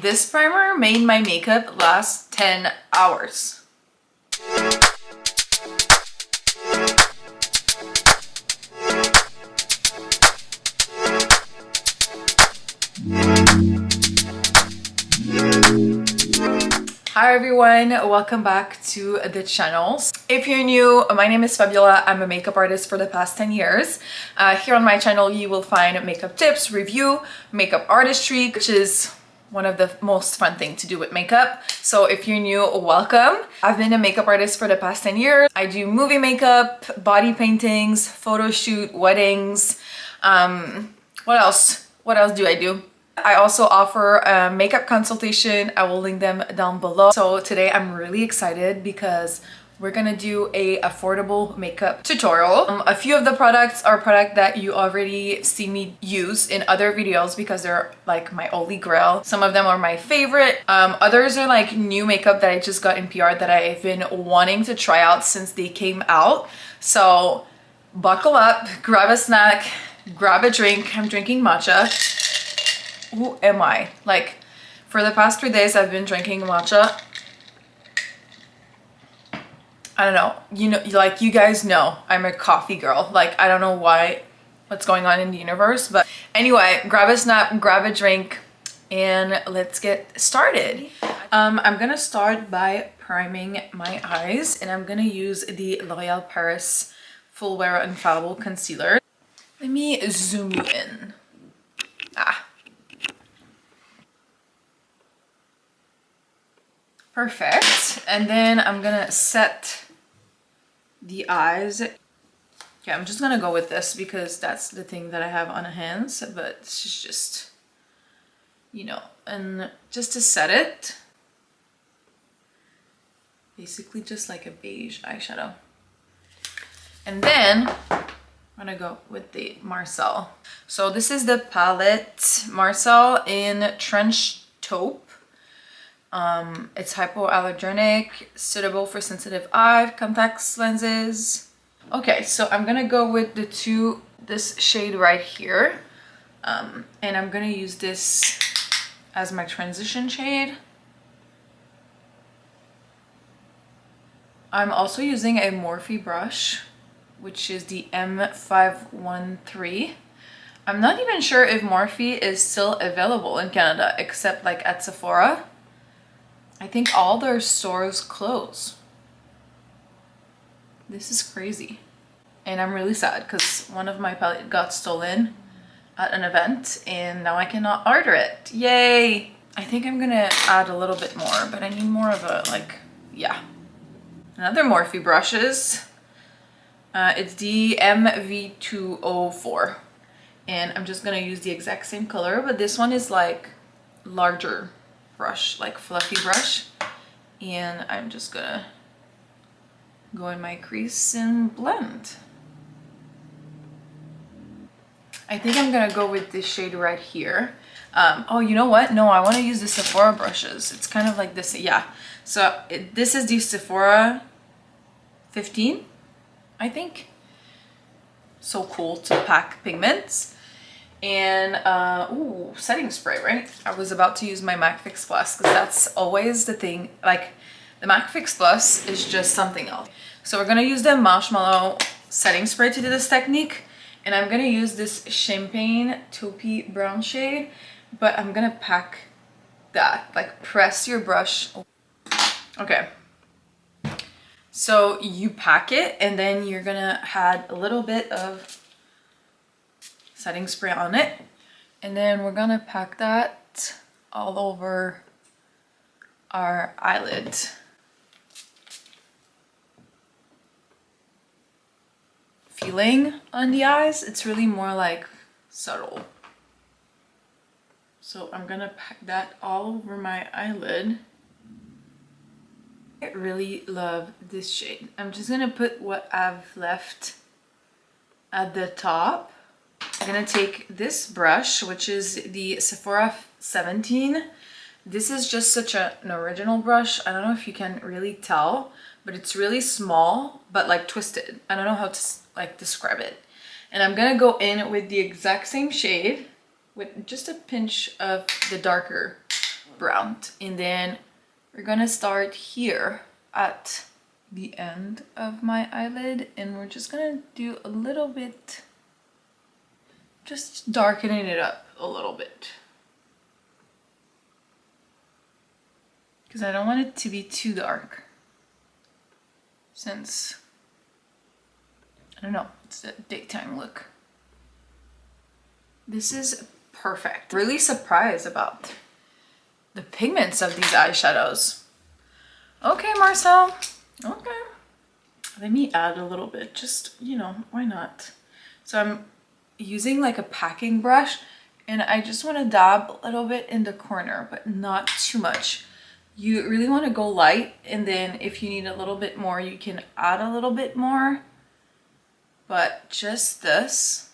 This primer made my makeup last 10 hours. Hi everyone, welcome back to the channel. If you're new, my name is Fabiola. I'm a makeup artist for the past 10 years. Here on my channel you will find makeup tips, review, makeup artistry, which is one of the most fun things to do with makeup. So if you're new, welcome. I've been a makeup artist for the past 10 years. I do movie makeup, body paintings, photo shoot, weddings. What else? What else do I do? I also offer a makeup consultation. I will link them down below. So today I'm really excited because we're gonna do a affordable makeup tutorial. A few of the products are products that you already see me use in other videos because they're like my holy grail. Some of them are my favorite. Others are like new makeup that I just got in PR that I've been wanting to try out since they came out. So buckle up, grab a snack, grab a drink. I'm drinking matcha. Who am I? Like, for the past 3 days I've been drinking matcha. I don't know, you know, like you guys know I'm a coffee girl. Like, I don't know what's going on in the universe, but anyway, grab a snack, grab a drink, and let's get started. I'm gonna start by priming my eyes, and I'm gonna use the L'Oréal Paris Full Wear Infallible Concealer. Let me zoom you in. Perfect. And then I'm gonna set the eyes. Okay, I'm just gonna go with this because that's the thing that I have on hands, but this is just, you know, and just to set it, basically just like a beige eyeshadow. And then I'm gonna go with the Marcel. So this is the palette Marcel in Trench Taupe. It's hypoallergenic, suitable for sensitive eye contact lenses. Okay, so I'm gonna go with this shade right here. And I'm gonna use this as my transition shade. I'm also using a Morphe brush, which is the M513. I'm not even sure if Morphe is still available in Canada, except like at Sephora. I think all their stores close. This is crazy. And I'm really sad because one of my palettes got stolen at an event and now I cannot order it. Yay! I think I'm gonna add a little bit more, but I need more of a, like, yeah. Another Morphe brushes. It's the MV204. And I'm just gonna use the exact same color, but this one is like larger brush, like fluffy brush, and I'm just gonna go in my crease and blend. I think I'm gonna go with this shade right here. Oh, you know what? No, I want to use the Sephora brushes. It's kind of like this, yeah. So this is the Sephora 15, I think. So cool to pack pigments. And ooh, setting spray, right? I was about to use my MAC Fix Plus because that's always the thing. Like, the MAC Fix Plus is just something else. So we're gonna use the Marshmallow setting spray to do this technique, and I'm gonna use this Champagne Taupey brown shade, but I'm gonna pack that, like press your brush. Okay, so you pack it and then you're gonna add a little bit of setting spray on it, and then we're gonna pack that all over our eyelid. Feeling on the eyes, it's really more like subtle. So I'm gonna pack that all over my eyelid. I really love this shade. I'm just gonna put what I've left at the top. I'm gonna take this brush, which is the Sephora 17. This is just such an original brush. I don't know if you can really tell, but it's really small, but like twisted. I don't know how to like describe it. And I'm gonna go in with the exact same shade with just a pinch of the darker browned. And then we're gonna start here at the end of my eyelid, and we're just gonna do a little bit, just darkening it up a little bit, because I don't want it to be too dark, since I don't know, it's a daytime look. This is perfect. Really surprised about the pigments of these eyeshadows. Okay, Marcel. Okay. Let me add a little bit, just, you know, why not? So I'm using like a packing brush, and I just want to dab a little bit in the corner, but not too much. You really want to go light, and then if you need a little bit more, you can add a little bit more, but just this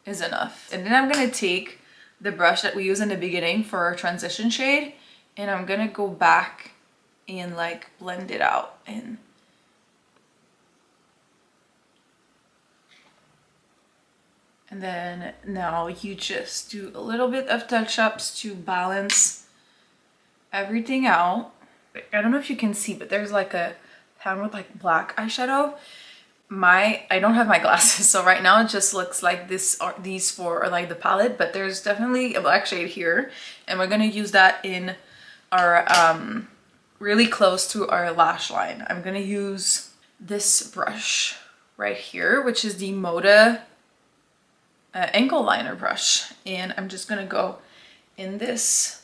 is enough. And then I'm going to take the brush that we use in the beginning for our transition shade, and I'm going to go back and like blend it out. And then now you just do a little bit of touch-ups to balance everything out. I don't know if you can see, but there's like a pan with like black eyeshadow. I don't have my glasses, so right now it just looks like this, or these four are like the palette, but there's definitely a black shade here, and we're gonna use that in our really close to our lash line. I'm gonna use this brush right here, which is the Moda ankle liner brush, and I'm just gonna go in this,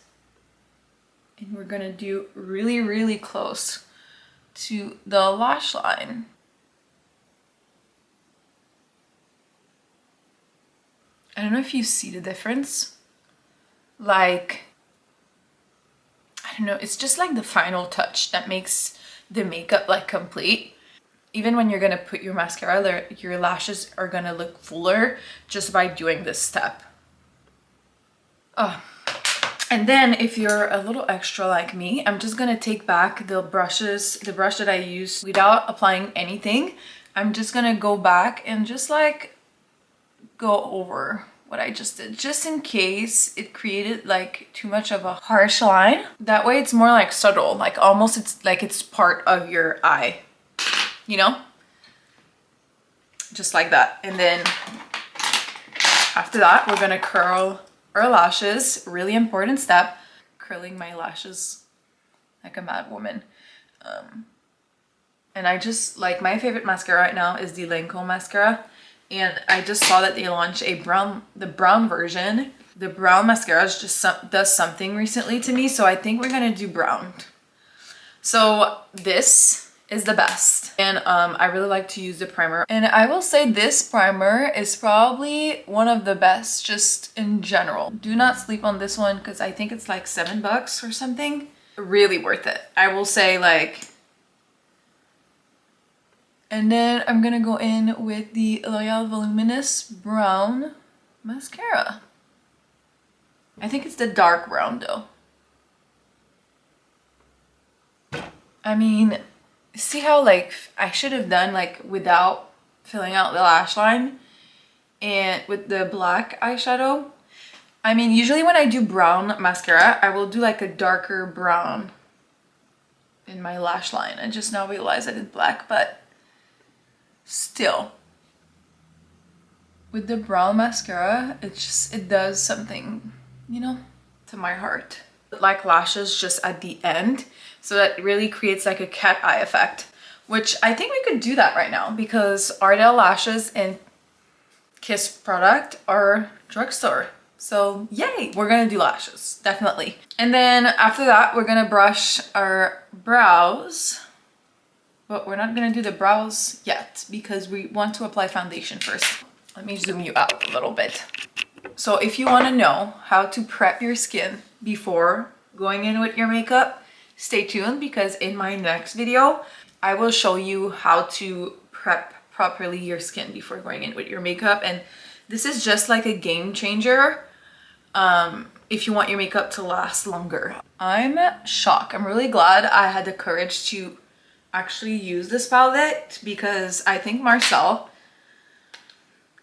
and we're gonna do really close to the lash line. I don't know if you see the difference. Like, I don't know, it's just like the final touch that makes the makeup like complete. Even when you're gonna put your mascara, your lashes are gonna look fuller just by doing this step. Oh. And then if you're a little extra like me, I'm just gonna take back the brush that I used without applying anything. I'm just gonna go back and just like go over what I just did, just in case it created like too much of a harsh line. That way it's more like subtle, like almost it's like it's part of your eye, you know? Just like that. And then after that, we're gonna curl our lashes. Really important step, curling my lashes like a mad woman. And I just like, my favorite mascara right now is the Lancome mascara. And I just saw that they launched the brown version. The brown mascara just does something recently to me, so I think we're gonna do brown. So this is the best, and I really like to use the primer. And I will say this primer is probably one of the best just in general. Do not sleep on this one, because I think it's like $7 or something. Really worth it, I will say, like. And then I'm gonna go in with the L'Oreal Voluminous Brown Mascara. I think it's the dark brown though. I mean, see how like I should have done like without filling out the lash line and with the black eyeshadow. I mean, usually when I do brown mascara, I will do like a darker brown in my lash line. I just now realized I did black, but still, with the brown mascara, it does something, you know, to my heart. Like lashes just at the end, so that it really creates like a cat eye effect, which I think we could do that right now, because Ardell lashes and Kiss product are drugstore. So yay, we're gonna do lashes, definitely. And then after that, we're gonna brush our brows. But we're not gonna do the brows yet, because we want to apply foundation first. Let me zoom you out a little bit. So if you wanna know how to prep your skin before going in with your makeup, stay tuned, because in my next video, I will show you how to prep properly your skin before going in with your makeup. And this is just like a game changer if you want your makeup to last longer. I'm shocked. I'm really glad I had the courage to actually use this palette, because I think Marcel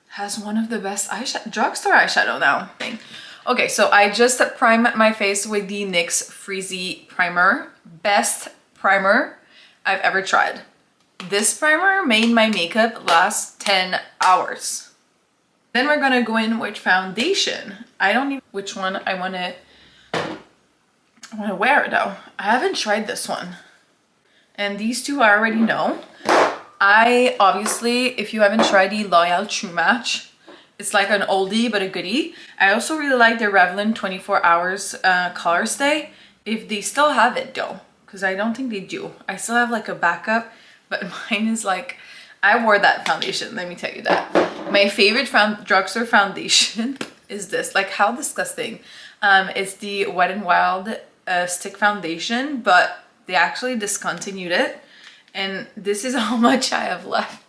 has one of the best drugstore eyeshadow now. Okay, so I just primed my face with the NYX Freezy Primer. Best primer I've ever tried. This primer made my makeup last 10 hours. Then we're gonna go in with foundation. I don't know which one I wanna wear though. I haven't tried this one. And these two I already know. I obviously, if you haven't tried the L'Oreal True Match, it's like an oldie but a goodie. I also really like the Revlon 24 Hours Color Stay, if they still have it though, because I don't think they do. I still have like a backup, but mine is like, I wore that foundation, let me tell you that. My favorite drugstore foundation is this. Like, how disgusting. It's the Wet n Wild stick foundation, but they actually discontinued it. And this is how much I have left.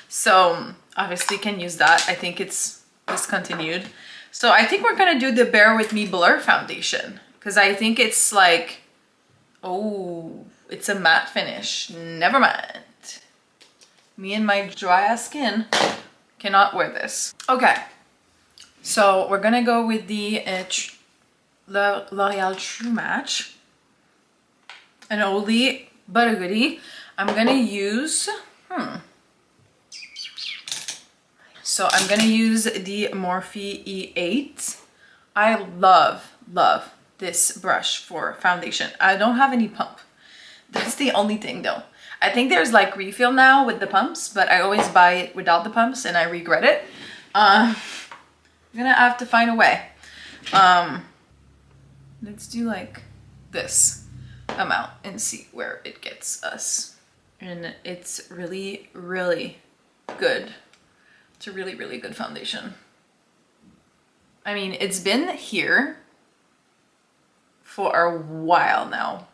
So obviously can use that. I think it's discontinued. So I think we're gonna do the Bear With Me Blur foundation, because I think it's like, oh, it's a matte finish. Never mind. Me and my dry ass skin cannot wear this. Okay, so we're gonna go with the L'Oreal True Match. An oldie but a goodie. I'm gonna use, so I'm gonna use the Morphe E8. I love this brush for foundation. I don't have any pump. That's the only thing though. I think there's like refill now with the pumps, but I always buy it without the pumps and I regret it. I'm gonna have to find a way. Let's do like this amount and see where it gets us. And it's really, really good. It's a really, really good foundation. I mean, it's been here for a while now.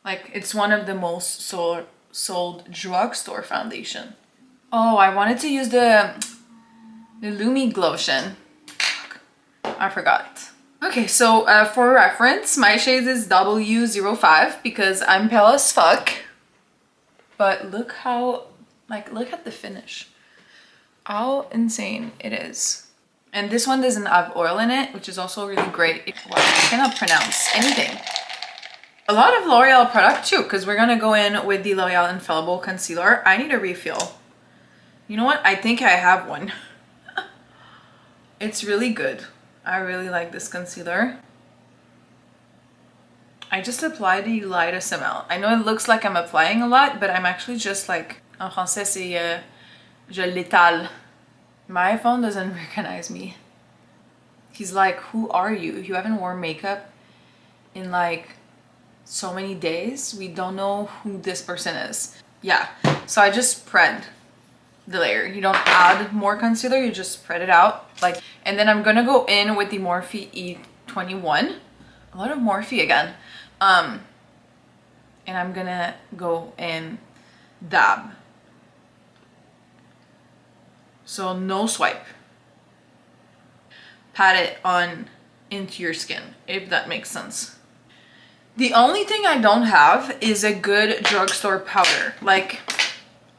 Like, it's one of the most sold drugstore foundation. Oh, I wanted to use the Lumi Glotion. I forgot. Okay, so for reference, my shade is W05 because I'm pale as fuck. But look how, like, look at the finish. How insane it is. And this one doesn't have oil in it, which is also really great. Wow, I cannot pronounce anything. A lot of L'Oreal product too, because we're gonna go in with the L'Oreal Infallible Concealer. I need a refill. You know what? I think I have one. It's really good. I really like this concealer. I just apply the lightest amount. I know it looks like I'm applying a lot, but I'm actually just like, en français c'est je l'étale. My iPhone doesn't recognize me. He's like, who are you? You haven't worn makeup in like so many days. We don't know who this person is. Yeah, so I just spread the layer. You don't add more concealer, you just spread it out. Like, and then I'm gonna go in with the Morphe E21. A lot of Morphe again. And I'm gonna go in dab. So no swipe. Pat it on into your skin, if that makes sense. The only thing I don't have is a good drugstore powder. Like,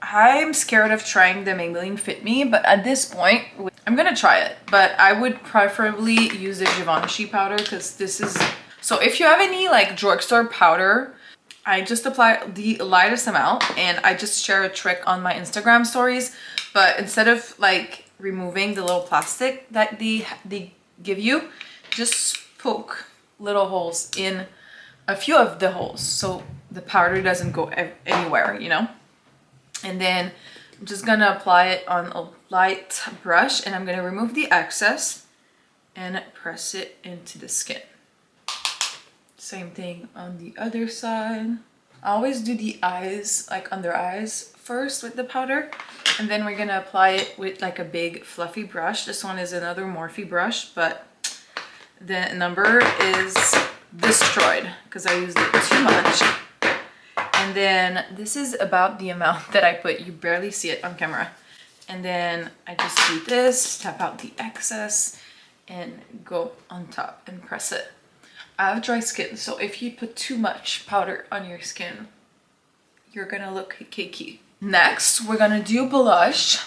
I'm scared of trying the Maybelline Fit Me, but at this point, I'm gonna try it. But I would preferably use the Givenchy powder because this is... So if you have any like drugstore powder, I just apply the lightest amount, and I just share a trick on my Instagram stories. But instead of like removing the little plastic that they give you, just poke little holes in a few of the holes so the powder doesn't go anywhere, you know? And then I'm just gonna apply it on a light brush, and I'm gonna remove the excess and press it into the skin. Same thing on the other side. I always do the eyes, like under eyes first with the powder, and then we're gonna apply it with like a big fluffy brush. This one is another Morphe brush, but the number is destroyed because I used it too much. And then this is about the amount that I put. You barely see it on camera. And then I just do this, tap out the excess, and go on top and press it. I have dry skin, so if you put too much powder on your skin, you're gonna look cakey. Next, we're gonna do blush.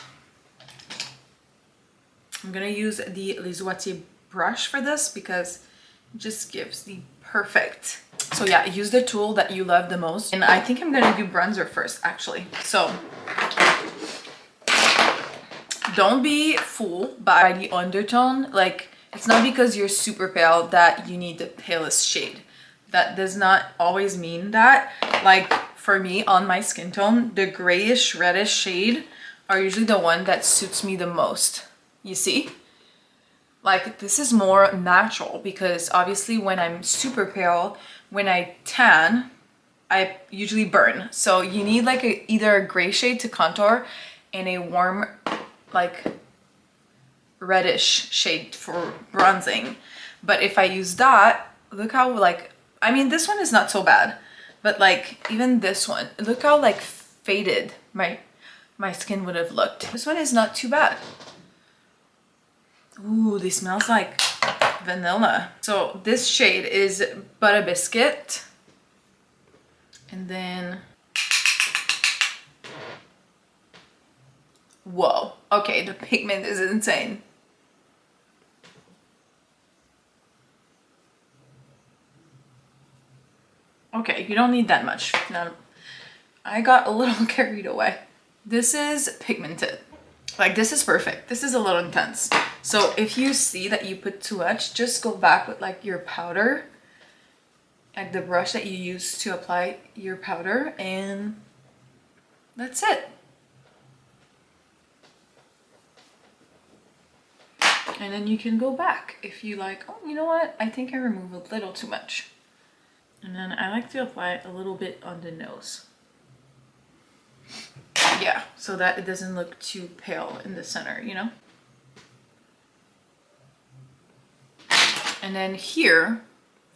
I'm gonna use the Les Wattier brush for this because it just gives the perfect. So yeah, use the tool that you love the most. And I think I'm gonna do bronzer first, actually. So don't be fooled by the undertone. Like, it's not because you're super pale that you need the palest shade. That does not always mean that. Like, for me, on my skin tone, the grayish, reddish shade are usually the one that suits me the most. You see? Like, this is more natural because obviously when I'm super pale, when I tan, I usually burn. So you need like either a gray shade to contour and a warm, like reddish shade for bronzing. But if I use that, look how like, I mean, this one is not so bad, but like even this one, look how like faded my skin would have looked. This one is not too bad. Ooh, this smells like vanilla. So this shade is Butter Biscuit. And then, whoa, okay, the pigment is insane. Okay, you don't need that much. Now, I got a little carried away. This is pigmented. Like, this is perfect. This is a little intense. So if you see that you put too much, just go back with like your powder, like the brush that you use to apply your powder, and that's it. And then you can go back if you like, oh, you know what? I think I removed a little too much. And then I like to apply a little bit on the nose. Yeah, so that it doesn't look too pale in the center, you know? And then here,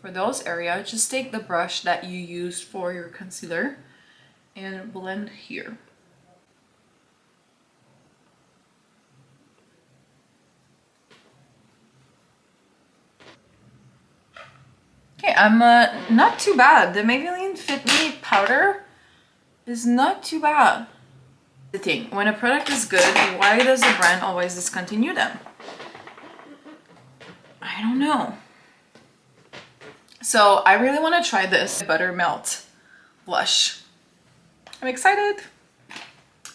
for those areas, just take the brush that you used for your concealer and blend here. Okay, I'm not too bad. The Maybelline Fit Me powder is not too bad. The thing, when a product is good, why does the brand always discontinue them? I don't know. So I really want to try this Butter Melt blush. I'm excited.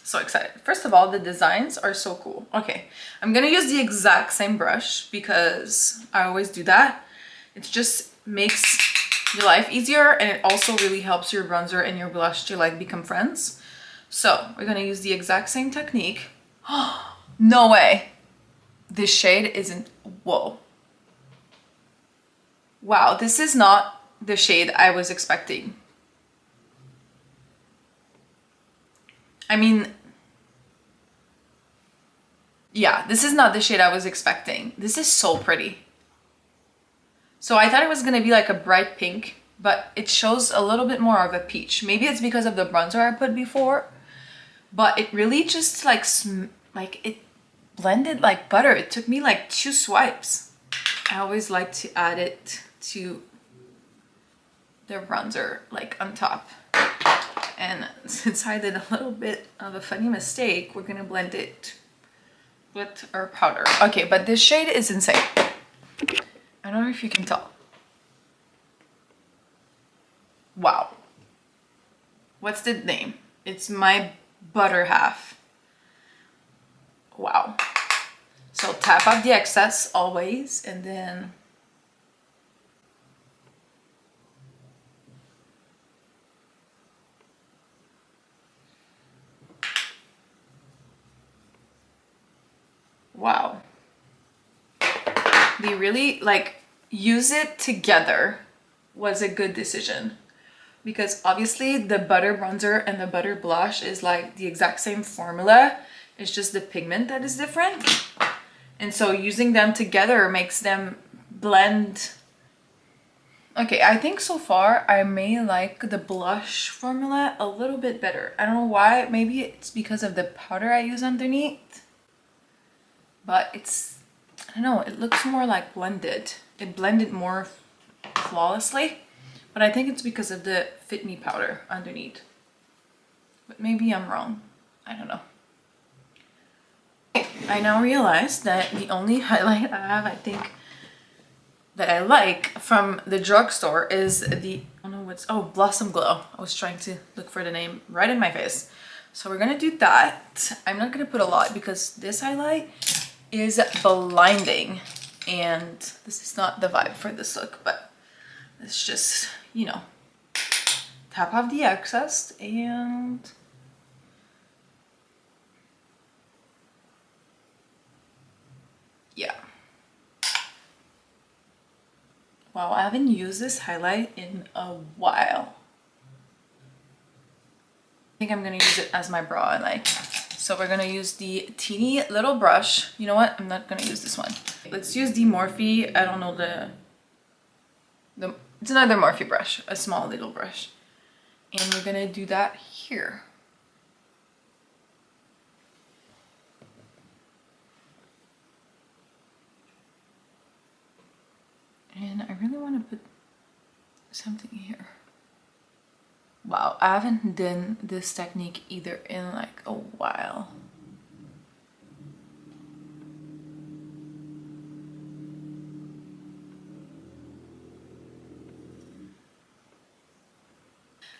So excited. First of all, the designs are so cool. Okay, I'm gonna use the exact same brush because I always do that. It just makes your life easier, and it also really helps your bronzer and your blush to like become friends. So we're gonna use the exact same technique. No way. This shade isn't, whoa. Wow, this is not the shade I was expecting. I mean, yeah, this is not the shade I was expecting. This is so pretty. So I thought it was gonna be like a bright pink, but it shows a little bit more of a peach. Maybe it's because of the bronzer I put before, but it really just like it blended like butter. It took me like 2 swipes. I always like to add it to the bronzer like on top. And since I did a little bit of a funny mistake, we're gonna blend it with our powder. Okay, but this shade is insane. I don't know if you can tell. Wow. What's the name? It's My Butter Half. Wow. So tap off the excess always, and then wow. They really like use it together was a good decision, because obviously the butter bronzer and the butter blush is like the exact same formula. It's just the pigment that is different. And so using them together makes them blend. Okay, I think so far I may like the blush formula a little bit better. I don't know why. Maybe it's because of the powder I use underneath. But it's, I don't know, it looks more like blended. It blended more flawlessly. But I think it's because of the Fit Me powder underneath. But maybe I'm wrong. I don't know. I now realize that the only highlight I have, I think, that I like from the drugstore is the, I don't know what's, oh, Blossom Glow. I was trying to look for the name right in my face. So we're gonna do that. I'm not gonna put a lot because this highlight is blinding and this is not the vibe for this look, but it's just, you know, tap off the excess and yeah. Wow, I haven't used this highlight in a while. I think I'm gonna use it as my brow highlight. So we're gonna use the teeny little brush. You know what? I'm not gonna use this one. Let's use the Morphe. I don't know it's another Morphe brush, a small little brush. And we're gonna do that here. And I really want to put something here. Wow, I haven't done this technique either in like a while.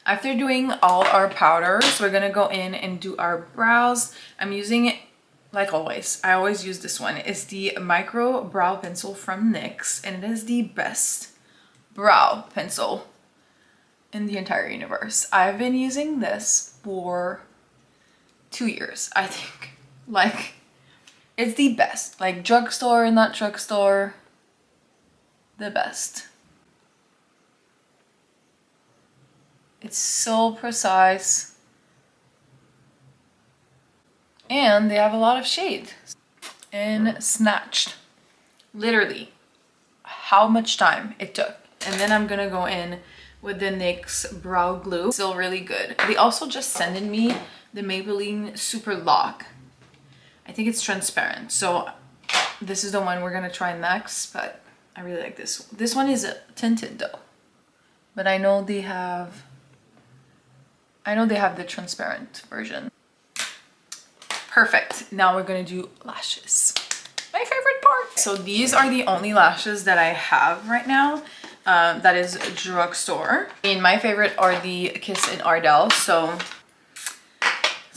After doing all our powders, we're gonna go in and do our brows. I'm using it like always. I always use this one. It's the Micro Brow Pencil from NYX, and it is the best brow pencil in the entire universe. I've been using this for 2 years, I think. Like, it's the best. Like, drugstore, not drugstore, the best. It's so precise. And they have a lot of shade. And snatched. Literally, how much time it took. And then I'm gonna go in with the NYX Brow Glue. Still really good. They also just sent me the Maybelline Super Lock. I think it's transparent. So this is the one we're gonna try next, but I really like this. This one is tinted though. But I know they have the transparent version. Perfect. Now we're gonna do lashes. My favorite part. So these are the only lashes that I have right now. That is drugstore. And my favorite are the Kiss and Ardell. So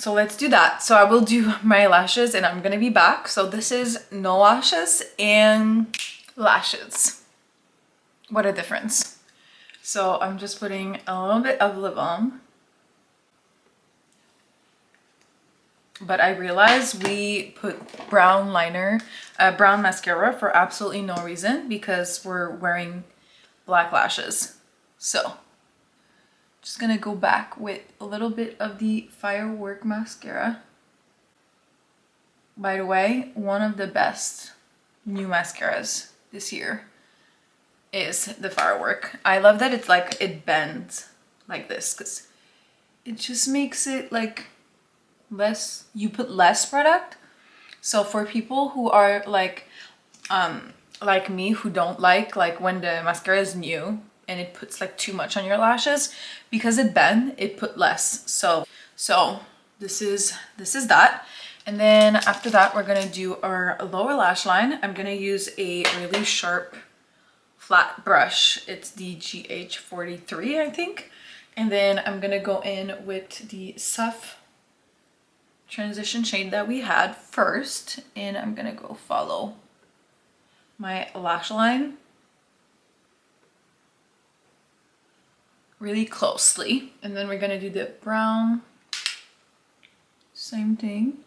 let's do that. So I will do my lashes and I'm gonna be back. So this is no lashes and lashes. What a difference. So I'm just putting a little bit of lip balm. But I realized we put brown mascara for absolutely no reason because we're wearing black lashes. So just gonna go back with a little bit of the Firework mascara. By the way, one of the best new mascaras this year is the Firework. I love that it's like, it bends like this because it just makes it like less, you put less product. So for people who are like me, who don't like when the mascara is new and it puts like too much on your lashes, because it bend, it put less. So this is that. And then after that, we're gonna do our lower lash line. I'm gonna use a really sharp flat brush. It's the GH43, I think. And then I'm gonna go in with the soft transition shade that we had first, and I'm gonna go follow my lash line really closely. And then we're gonna do the brown, same thing.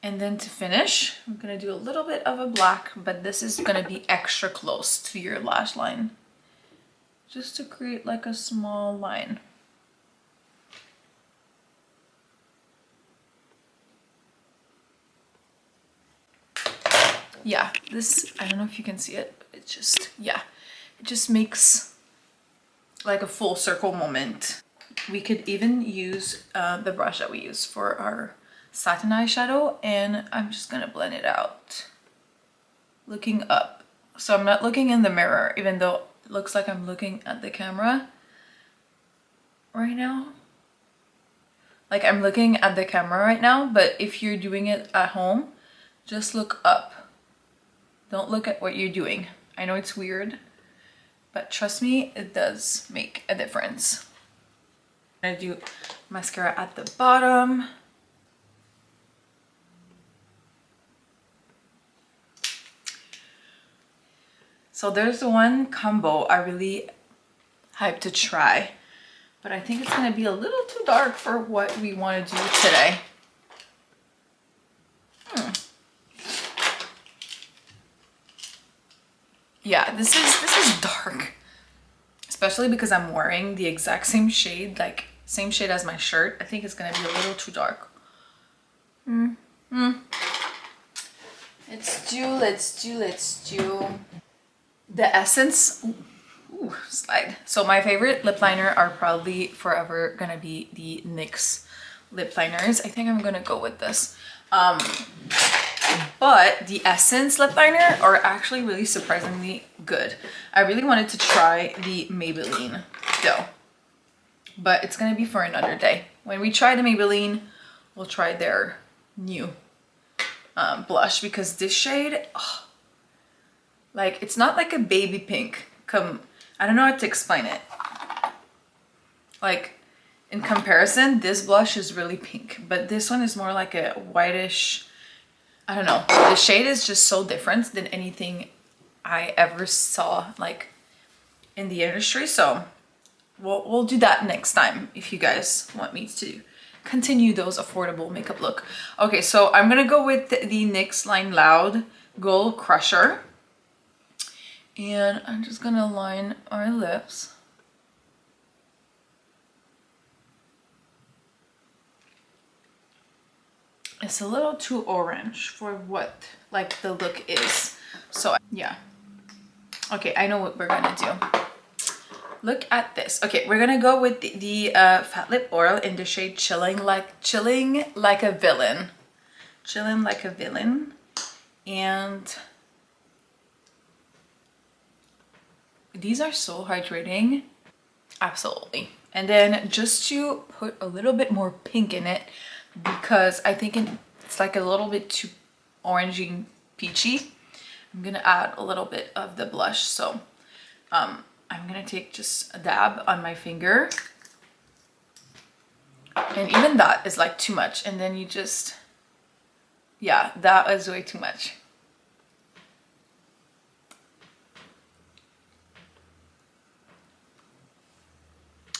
And then to finish, I'm gonna do a little bit of a black, but this is gonna be extra close to your lash line, just to create like a small line. Yeah, this, I don't know if you can see it, but it just, yeah, it just makes like a full circle moment. We could even use the brush that we use for our satin eyeshadow, and I'm just gonna blend it out looking up. So I'm not looking in the mirror, even though it looks like I'm looking at the camera right now. Like I'm looking at the camera right now, but if you're doing it at home, just look up. Don't look at what you're doing. I know it's weird, but trust me, it does make a difference. I'm gonna do mascara at the bottom. So there's the one combo I really hyped to try, but I think it's gonna be a little too dark for what we want to do today. Yeah, this is dark, especially because I'm wearing the exact same shade, like same shade as my shirt. I think it's gonna be a little too dark. Let's do the Essence. Ooh, slide. So my favorite lip liner are probably forever gonna be the NYX lip liners. I think I'm gonna go with this. But the Essence lip liner are actually really surprisingly good. I really wanted to try the Maybelline though, but it's gonna be for another day. When we try the Maybelline, we'll try their new blush, because this shade, oh, like it's not like a baby pink. I don't know how to explain it. Like in comparison, this blush is really pink, but this one is more like a whitish, I don't know. The shade is just so different than anything I ever saw like in the industry. So we'll do that next time if you guys want me to continue those affordable makeup look. Okay, so I'm gonna go with the NYX Line Loud Gold Crusher. And I'm just gonna line our lips. It's a little too orange for what like the look is. So yeah. Okay, I know what we're gonna do. Look at this. Okay, we're gonna go with the Fat Lip Oil in the shade Chilling Like a Villain. Chilling Like a Villain. And these are so hydrating. Absolutely. And then just to put a little bit more pink in it, because I think it's like a little bit too orangey peachy, I'm gonna add a little bit of the blush. So I'm gonna take just a dab on my finger, and even that is like too much, and then you just, yeah, that was way too much.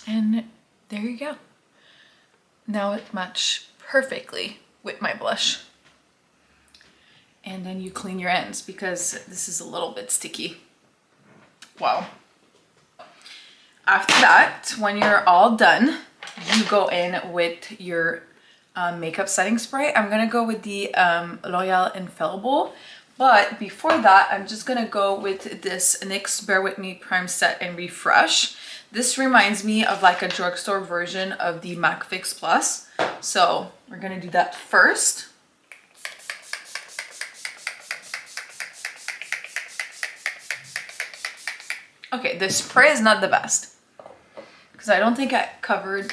And there you go. Now it matched perfectly with my blush. And then you clean your ends because this is a little bit sticky. Wow. After that, when you're all done, you go in with your makeup setting spray. I'm gonna go with the L'Oreal Infallible. But before that, I'm just gonna go with this NYX Bear With Me Prime Set and Refresh. This reminds me of like a drugstore version of the MAC Fix Plus. So we're gonna do that first. Okay, the spray is not the best because I don't think I covered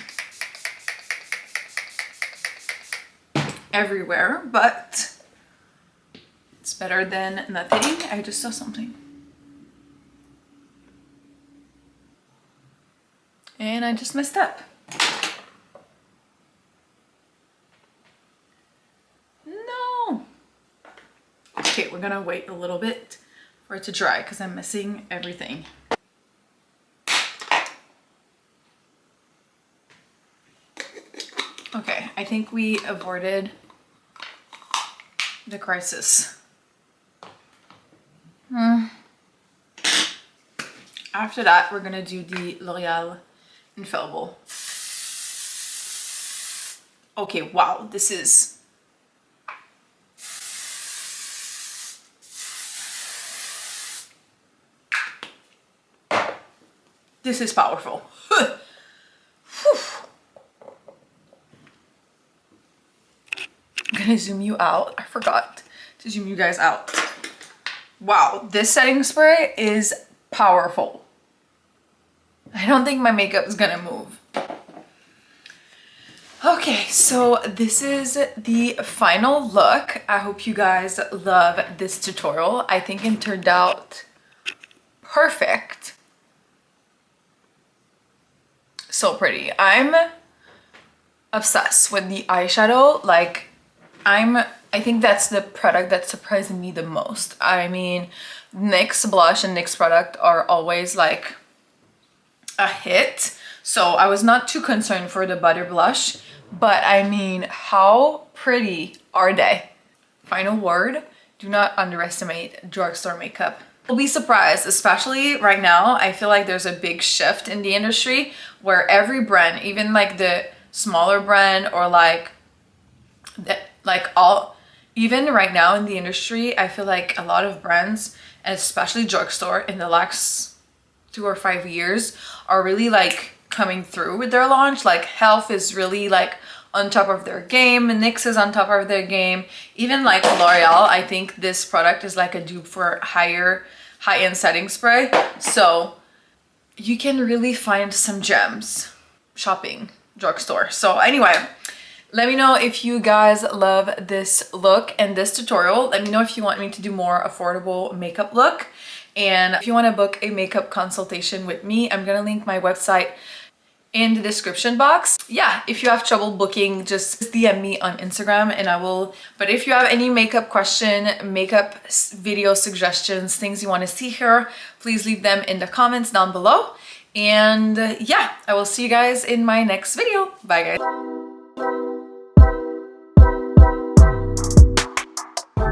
everywhere, but it's better than nothing. I just saw something. And I just messed up. No. Okay, we're gonna wait a little bit for it to dry because I'm missing everything. Okay, I think we avoided the crisis. After that, we're gonna do the L'Oreal Infallible. Okay, wow, this is... This is powerful. I'm gonna zoom you out. I forgot to zoom you guys out. Wow, this setting spray is powerful. I don't think my makeup is gonna move. Okay, so this is the final look. I hope you guys love this tutorial. I think it turned out perfect. So pretty. I'm obsessed with the eyeshadow. Like, I think that's the product that surprised me the most. I mean, NYX blush and NYX product are always like a hit. So I was not too concerned for the butter blush, but I mean, how pretty are they? Final word, do not underestimate drugstore makeup. You'll be surprised, especially right now. I feel like there's a big shift in the industry where every brand, even like the smaller brand or even right now in the industry, I feel like a lot of brands, and especially drugstore in the last 2 or 5 years, are really like coming through with their launch. Like Health is really like on top of their game, NYX is on top of their game. Even like L'Oreal, I think this product is like a dupe for high-end setting spray. So you can really find some gems shopping drugstore. So anyway, let me know if you guys love this look and this tutorial. Let me know if you want me to do more affordable makeup look. And if you want to book a makeup consultation with me, I'm gonna link my website in the description box. Yeah, if you have trouble booking, just DM me on Instagram and I will. But if you have any makeup question, makeup video suggestions, things you want to see here, please leave them in the comments down below. And yeah, I will see you guys in my next video. Bye guys.